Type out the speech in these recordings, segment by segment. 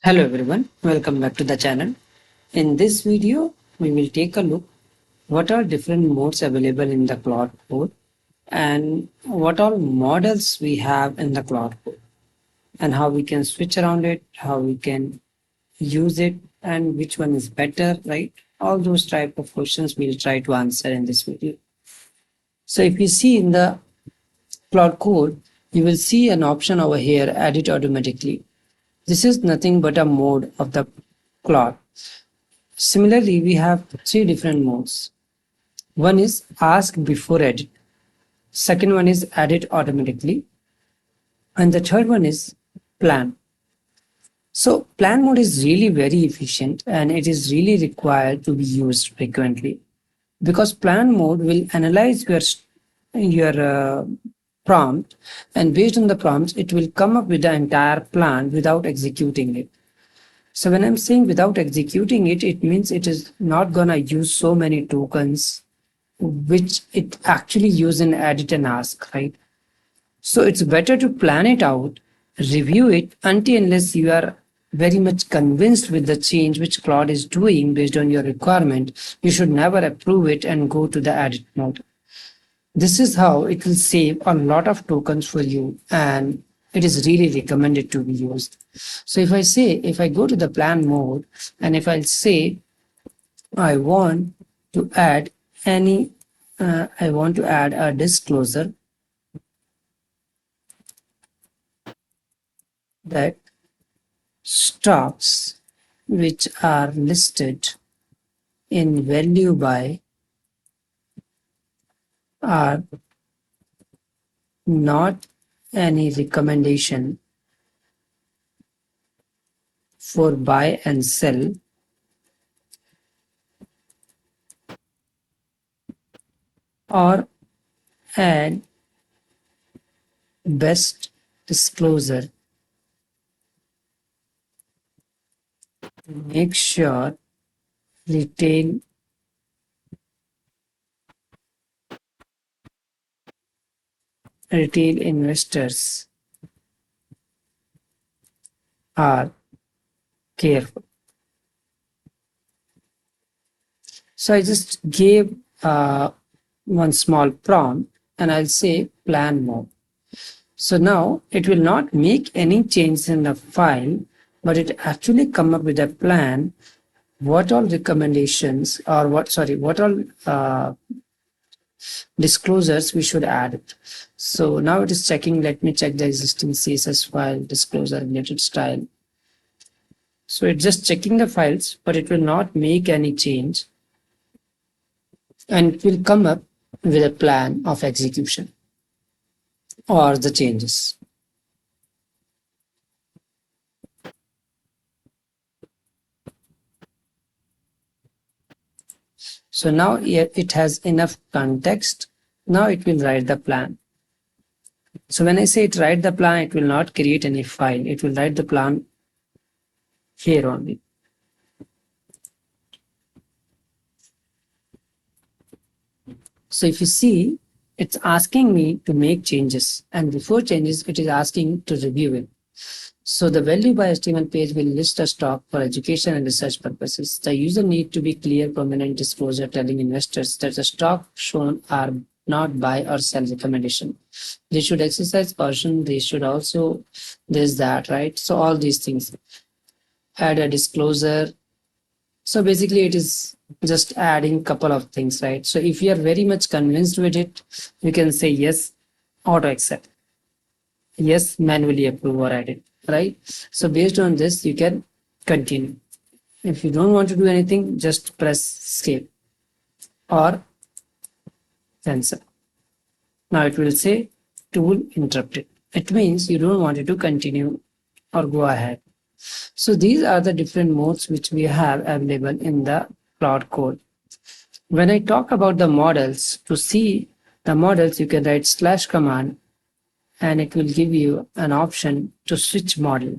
Hello everyone, welcome back to the channel. In this video, we will take a look what are different modes available in the Claude code and what all models we have in the Claude code and how we can switch around it, how we can use it and which one is better, right? All those type of questions we'll try to answer in this video. So if you see in the Claude code, you will see an option over here, edit automatically. This is nothing but a mode of the Claude. Similarly, we have three different modes. One is ask before edit. Second one is edit automatically. And the third one is plan. So plan mode is really very efficient and it is really required to be used frequently because plan mode will analyze your prompt, and based on the prompts, it will come up with the entire plan without executing it. So when I'm saying without executing it, it means it is not gonna use so many tokens which it actually use in edit and ask, right? So it's better to plan it out, review it until unless you are very much convinced with the change which Claude is doing based on your requirement. You should never approve it and go to the edit mode. This is how it will save a lot of tokens for you and it is really recommended to be used. So if I go to the plan mode and if I'll say I want to add I want to add a disclosure that stocks which are listed in value by are not any recommendation for buy and sell or add best disclosure. Make sure retail investors are careful. So I just gave one small prompt and I'll say plan mode. So now it will not make any changes in the file, but it actually come up with a plan, what all recommendations or what all disclosures we should add. So now it is checking, let me check the existing CSS file disclosure related style. So it's just checking the files, but it will not make any change and it will come up with a plan of execution or the changes. So now it has enough context. Now it will write the plan. So when I say it write the plan, it will not create any file. It will write the plan here only. So if you see, it's asking me to make changes, and before changes, it is asking to review it. So the value by HTML page will list a stock for education and research purposes. The user need to be clear, prominent disclosure telling investors that the stock shown are not buy or sell recommendation. They should exercise caution. They should also this, that, right? So all these things. Add a disclosure. So basically it is just adding couple of things, right? So if you are very much convinced with it, you can say yes, auto accept. Yes, manually approve or edit, right? So based on this, you can continue. If you don't want to do anything, just press escape or cancel. Now it will say tool interrupted. It means you don't want it to continue or go ahead. So these are the different modes which we have available in the Claude code. When I talk about the models, to see the models, you can write / command and it will give you an option to switch model.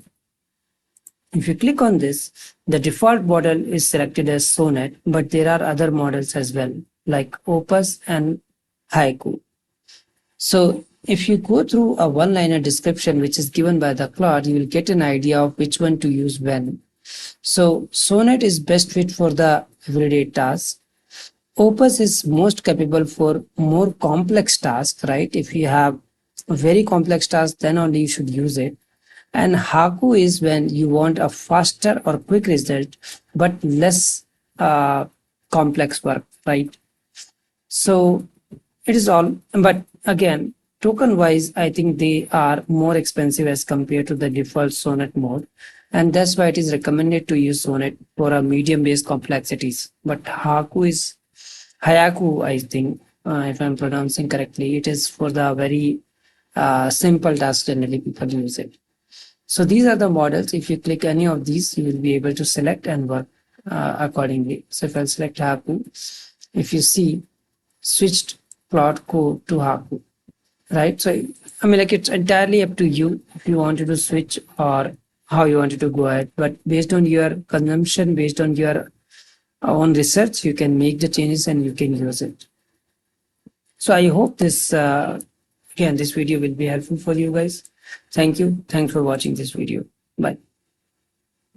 If you click on this, the default model is selected as Sonnet, but there are other models as well, like Opus and Haiku. So if you go through a one-liner description which is given by the Claude, you will get an idea of which one to use when. So Sonnet is best fit for the everyday tasks. Opus is most capable for more complex tasks, right? If you have a very complex task, then only you should use it. And Haku is when you want a faster or quick result, but less complex work, right? So it is all, but again, token wise, I think they are more expensive as compared to the default Sonnet mode. And that's why it is recommended to use Sonnet for a medium based complexities. But Hayaku, I think, if I'm pronouncing correctly, it is for the very simple tasks generally people use it. So these are the models. If you click any of these, you will be able to select and work accordingly. So if I'll select Haku, if you see switched Claude code to Haku, right? So I mean, like it's entirely up to you if you wanted to switch or how you wanted to go ahead. But based on your consumption, based on your own research, you can make the changes and you can use it. So I hope this again this video will be helpful for you guys. Thank you. Thanks for watching this video. Bye.